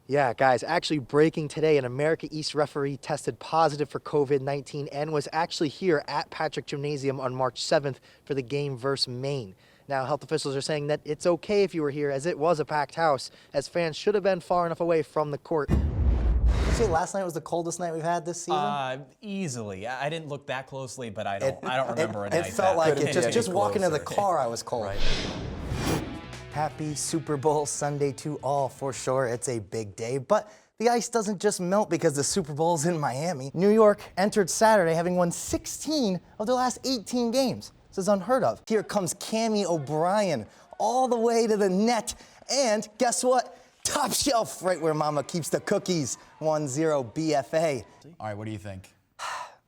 Yeah, guys, actually breaking today, an America East referee tested positive for COVID-19 and was actually here at Patrick Gymnasium on March 7th for the game versus Maine. Now, health officials are saying that it's okay if you were here, as it was a packed house, as fans should have been far enough away from the court. Did you say last night was the coldest night we've had this season? Easily. I didn't look that closely, but I don't remember a night. It felt like it. Just walking to the closer. car, I was cold. Right. Happy Super Bowl Sunday to all, for sure. It's a big day, but the ice doesn't just melt because the Super Bowl's in Miami. New York entered Saturday having won 16 of their last 18 games. This is unheard of. Here comes Cammie O'Brien all the way to the net, and guess what? Top shelf, right where Mama keeps the cookies. 1-0 BFA. All right, what do you think?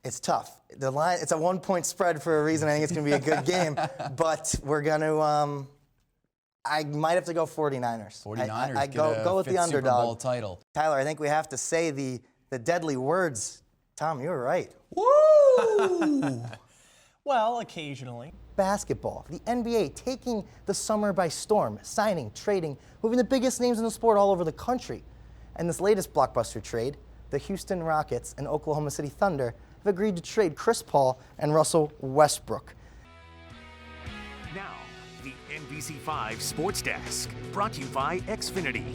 It's tough. The line, it's a 1-point spread for a reason. I think it's going to be a good game, but we're going to. I might have to go 49ers. 49ers I go with the underdog. Super Bowl title. Tyler, I think we have to say the deadly words. Tom, you were right. Woo! Well, occasionally. Basketball, the NBA taking the summer by storm, signing, trading, moving the biggest names in the sport all over the country. And this latest blockbuster trade, the Houston Rockets and Oklahoma City Thunder have agreed to trade Chris Paul and Russell Westbrook. Now, the NBC5 Sports Desk, brought to you by Xfinity.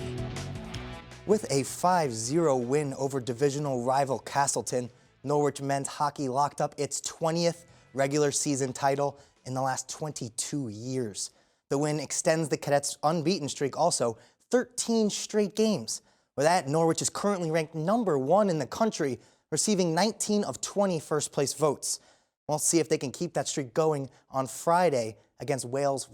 With a 5-0 win over divisional rival Castleton, Norwich men's hockey locked up its 20th regular season title in the last 22 years. The win extends the Cadets' unbeaten streak also 13 straight games. With that, Norwich is currently ranked #1 in the country, receiving 19 of 20 first-place votes. We'll see if they can keep that streak going on Friday against Wales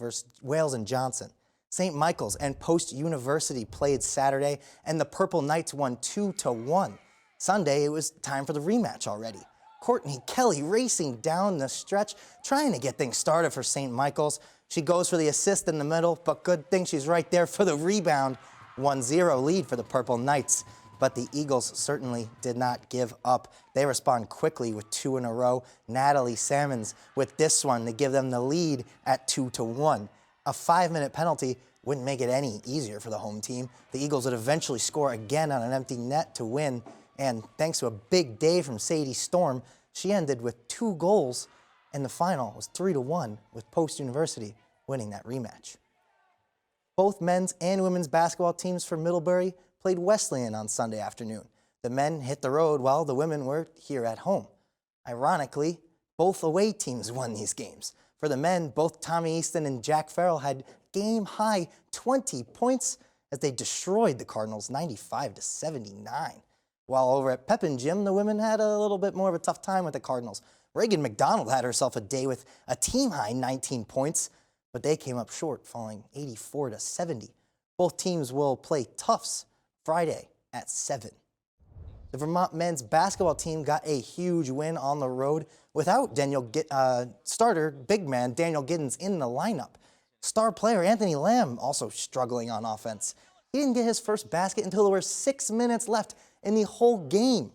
and Johnson. St. Michael's and Post University played Saturday, and the Purple Knights won 2-1. Sunday, it was time for the rematch already. Courtney Kelly racing down the stretch, trying to get things started for St. Michael's. She goes for the assist in the middle, but good thing she's right there for the rebound. 1-0 lead for the Purple Knights. But the Eagles certainly did not give up. They respond quickly with 2 in a row. Natalie Salmons with this one to give them the lead at 2-1. A 5-minute penalty wouldn't make it any easier for the home team. The Eagles would eventually score again on an empty net to win. And thanks to a big day from Sadie Storm, she ended with 2 goals, and the final was 3-1, with Post University winning that rematch. Both men's and women's basketball teams for Middlebury played Wesleyan on Sunday afternoon. The men hit the road while the women were here at home. Ironically, both away teams won these games. For the men, both Tommy Easton and Jack Farrell had game-high 20 points as they destroyed the Cardinals 95-79. While over at Pepin Gym, the women had a little bit more of a tough time with the Cardinals. Reagan McDonald had herself a day with a team-high 19 points, but they came up short, falling 84-70. Both teams will play Tufts Friday at 7. The Vermont men's basketball team got a huge win on the road without starter big man Daniel Giddens in the lineup. Star player Anthony Lamb also struggling on offense. He didn't get his first basket until there were 6 minutes left in the whole game.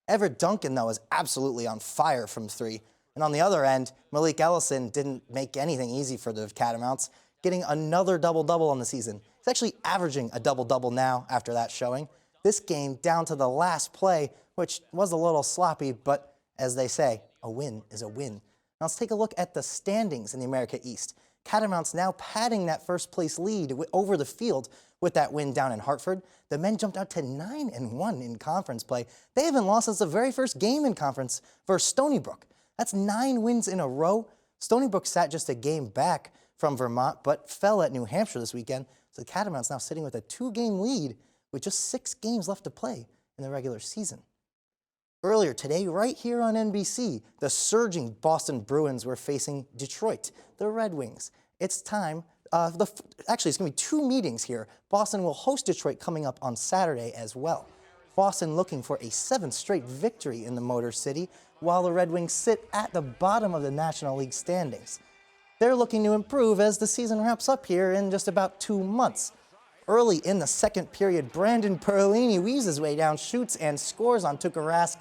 Everett Duncan, though, is absolutely on fire from 3. And on the other end, Malik Ellison didn't make anything easy for the Catamounts, getting another double-double on the season. He's actually averaging a double-double now after that showing. This game down to the last play, which was a little sloppy, but as they say, a win is a win. Now let's take a look at the standings in the America East. Catamounts now padding that first-place lead over the field with that win down in Hartford. The men jumped out to 9-1 in conference play. They haven't lost since the very first game in conference versus Stony Brook. That's 9 wins in a row. Stony Brook sat just a game back from Vermont, but fell at New Hampshire this weekend. So the Catamounts now sitting with a 2-game lead with just 6 games left to play in the regular season. Earlier today, right here on NBC, the surging Boston Bruins were facing Detroit, the Red Wings. It's time. Actually, it's going to be 2 meetings here. Boston will host Detroit coming up on Saturday as well. Boston looking for a 7th straight victory in the Motor City, while the Red Wings sit at the bottom of the National League standings. They're looking to improve as the season wraps up here in just about 2 months. Early in the second period, Brandon Perlini weaves his way down, shoots and scores on Tuukka Rask.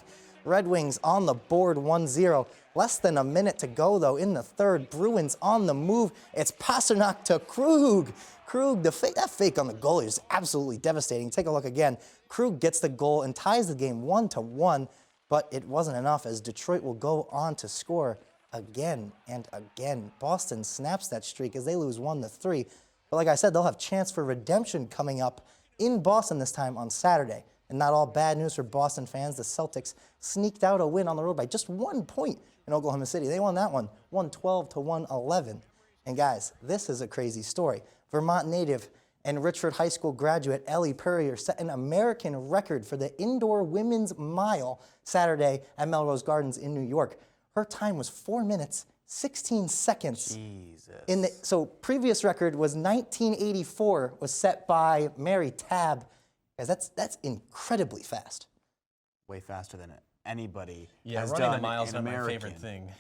Red Wings on the board 1-0. Less than a minute to go, though, in the third. Bruins on the move. It's Pasternak to Krug. Krug, that fake on the goalie is absolutely devastating. Take a look again. Krug gets the goal and ties the game 1-1, but it wasn't enough as Detroit will go on to score again and again. Boston snaps that streak as they lose 1-3. But like I said, they'll have chance for redemption coming up in Boston this time on Saturday. And not all bad news for Boston fans. The Celtics sneaked out a win on the road by just 1 point in Oklahoma City. They won that one, 112-111. And guys, this is a crazy story. Vermont native and Richford High School graduate Ellie Purrier set an American record for the indoor women's mile Saturday at Melrose Gardens in New York. Her time was 4 minutes, 16 seconds. Jesus. So previous record was 1984, was set by Mary Tabb. Guys, that's incredibly fast. Way faster than anybody Yeah, has running done the mile's in not my American. favorite thing.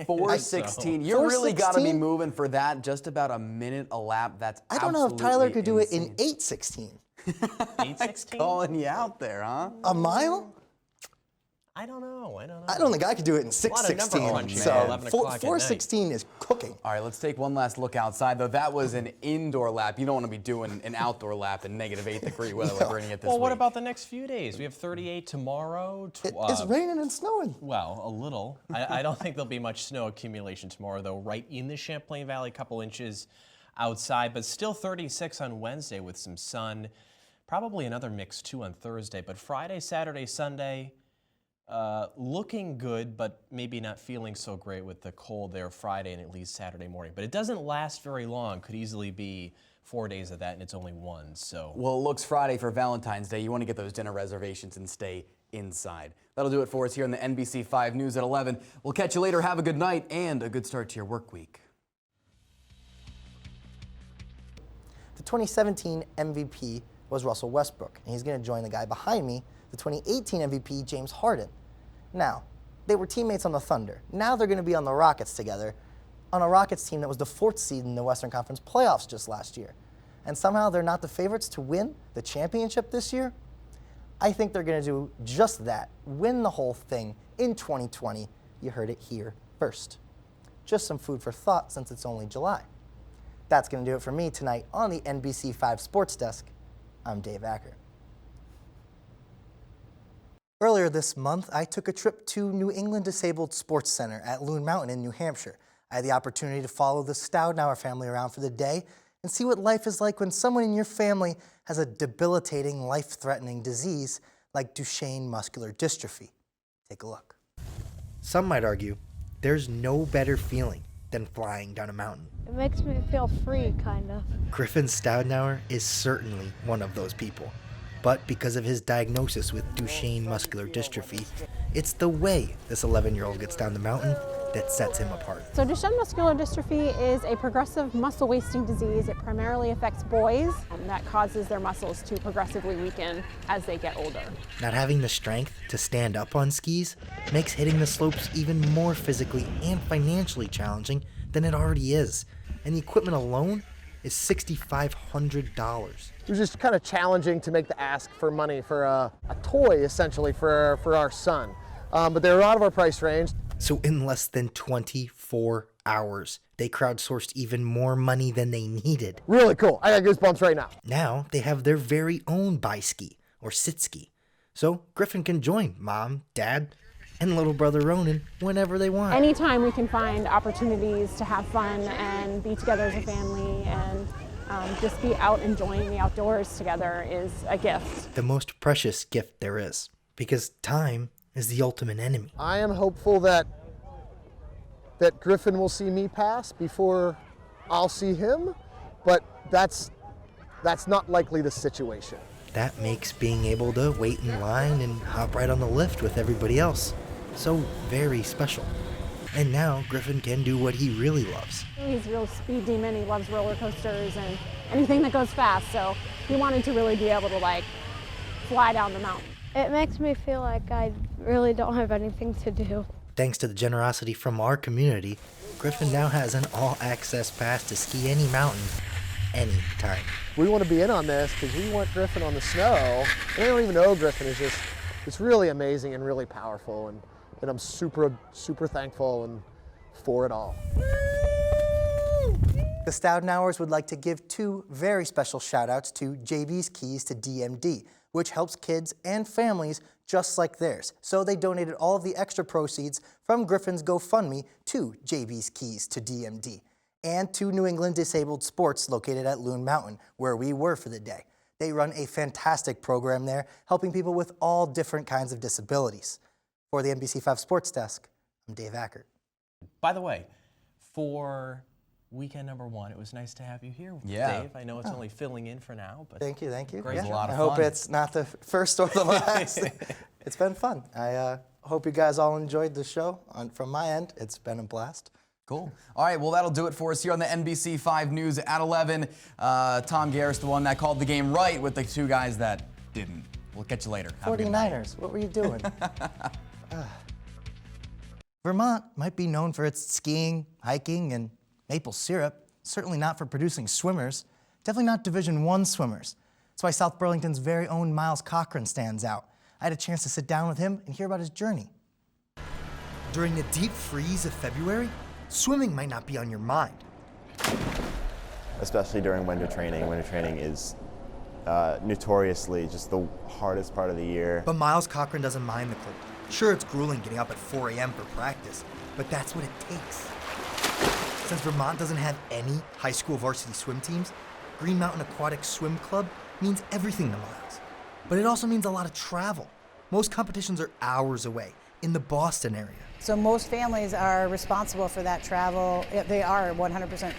4:16. You really got to be 4:16? moving for that. Just about a minute a lap. That's I don't know if Tyler absolutely could do it in insane. 8:16. 8:16? Calling you out there, huh? A mile? I don't know. I don't think I could do it in lot of number 6:16. crunching So at 11 o'clock at 4:16 is cooking. All right, let's take one last look outside, though. That was an indoor lap. You don't want to be doing an outdoor lap in -8-degree weather like we're going to get this Well, week. what about the next few days? We have 38 tomorrow. It's raining and snowing. Well, a little. I don't think there'll be much snow accumulation tomorrow, though. Right in the Champlain Valley, a couple inches outside, but still 36 on Wednesday with some sun. Probably another mix, too, on Thursday. But Friday, Saturday, Sunday, looking good, but maybe not feeling so great with the cold there Friday and at least Saturday morning. But it doesn't last very long. Could easily be 4 days of that, and it's only one. So. Well, it looks Friday for Valentine's Day. You want to get those dinner reservations and stay inside. That'll do it for us here on the NBC 5 News at 11. We'll catch you later. Have a good night and a good start to your work week. The 2017 MVP was Russell Westbrook, and he's going to join the guy behind me, the 2018 MVP, James Harden. Now, they were teammates on the Thunder. Now they're going to be on the Rockets together, on a Rockets team that was the 4th seed in the Western Conference playoffs just last year. And somehow they're not the favorites to win the championship this year. I think they're going to do just that, win the whole thing in 2020. You heard it here first. Just some food for thought since it's only July. That's going to do it for me tonight on the NBC 5 Sports Desk. I'm Dave Ackert. Earlier this month, I took a trip to New England Disabled Sports Center at Loon Mountain in New Hampshire. I had the opportunity to follow the Stoudnour family around for the day and see what life is like when someone in your family has a debilitating, life-threatening disease like Duchenne muscular dystrophy. Take a look. Some might argue there's no better feeling than flying down a mountain. It makes me feel free, kind of. Griffin Stoudnour is certainly one of those people. But because of his diagnosis with Duchenne muscular dystrophy, it's the way this 11-year-old gets down the mountain that sets him apart. So Duchenne muscular dystrophy is a progressive muscle wasting disease. It primarily affects boys, and that causes their muscles to progressively weaken as they get older. Not having the strength to stand up on skis makes hitting the slopes even more physically and financially challenging than it already is. And the equipment alone is $6,500. It was just kind of challenging to make the ask for money for a toy, essentially, for our son. But they were out of our price range. So in less than 24 hours, they crowdsourced even more money than they needed. Really cool. I got goosebumps right now. Now they have their very own BiSki, or sit-ski. So Griffin can join Mom, Dad, and little brother Ronan whenever they want. Anytime we can find opportunities to have fun and be together as a family and just be out enjoying the outdoors together is a gift. The most precious gift there is, because time is the ultimate enemy. I am hopeful that Griffin will see me pass before I'll see him, but that's not likely the situation. That makes being able to wait in line and hop right on the lift with everybody else so very special. And now Griffin can do what he really loves. He's a real speed demon. He loves roller coasters and anything that goes fast. So he wanted to really be able to fly down the mountain. It makes me feel like I really don't have anything to do. Thanks to the generosity from our community, Griffin now has an all-access pass to ski any mountain, anytime. We want to be in on this because we want Griffin on the snow. And I don't even know Griffin is just it's really amazing and really powerful, and I'm super thankful and for it all. The Stoudnours would like to give 2 very special shout-outs to BiSki to DMD, which helps kids and families just like theirs. So they donated all of the extra proceeds from Griffin's GoFundMe to BiSki to DMD, and to New England Disabled Sports located at Loon Mountain, where we were for the day. They run a fantastic program there, helping people with all different kinds of disabilities. For the NBC5 Sports Desk, I'm Dave Ackert. By the way, for weekend number 1, it was nice to have you here, Dave. I know it's only filling in for now, but Thank you. Great. It was a lot of I fun. hope it's not the first or the last. It's been fun. I hope you guys all enjoyed the show. From my end, it's been a blast. Cool. All right, well, that'll do it for us here on the NBC5 News at 11. Tom Garris, the one that called the game right, with the 2 guys that didn't. We'll catch you later. Have a good night. 49ers, what were you doing? Vermont might be known for its skiing, hiking, and maple syrup. Certainly not for producing swimmers. Definitely not Division I swimmers. That's why South Burlington's very own Miles Cochrane stands out. I had a chance to sit down with him and hear about his journey. During the deep freeze of February, swimming might not be on your mind. Especially during winter training. Winter training is notoriously just the hardest part of the year. But Miles Cochrane doesn't mind the cold. Sure, it's grueling getting up at 4 a.m. for practice, but that's what it takes. Since Vermont doesn't have any high school varsity swim teams, Green Mountain Aquatic Swim Club means everything to Miles. But it also means a lot of travel. Most competitions are hours away, in the Boston area. So most families are responsible for that travel. They are 100%.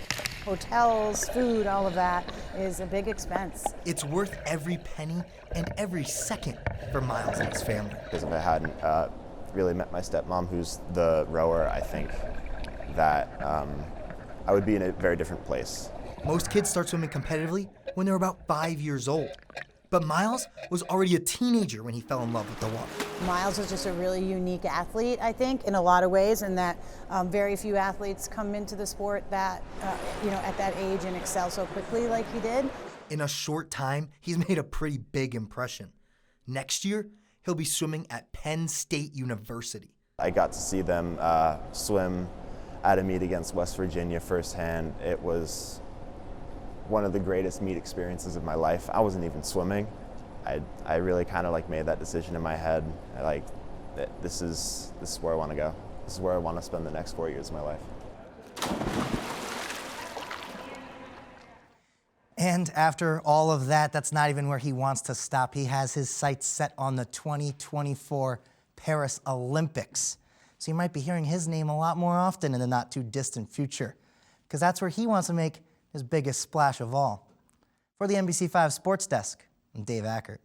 Hotels, food, all of that is a big expense. It's worth every penny and every second for Miles and his family. Because if I hadn't really met my stepmom, who's the rower, I think that I would be in a very different place. Most kids start swimming competitively when they're about 5 years old. But Miles was already a teenager when he fell in love with the water. Miles is just a really unique athlete, I think, in a lot of ways, and that very few athletes come into the sport that, at that age and excel so quickly like he did. In a short time, he's made a pretty big impression. Next year, he'll be swimming at Penn State University. I got to see them swim at a meet against West Virginia firsthand. It was one of the greatest meet experiences of my life. I wasn't even swimming. I really kind of made that decision in my head. This is where I want to go. This is where I want to spend the next 4 years of my life. And after all of that, that's not even where he wants to stop. He has his sights set on the 2024 Paris Olympics. So you might be hearing his name a lot more often in the not too distant future, because that's where he wants to make his biggest splash of all. For the NBC5 Sports Desk, I'm Dave Ackert.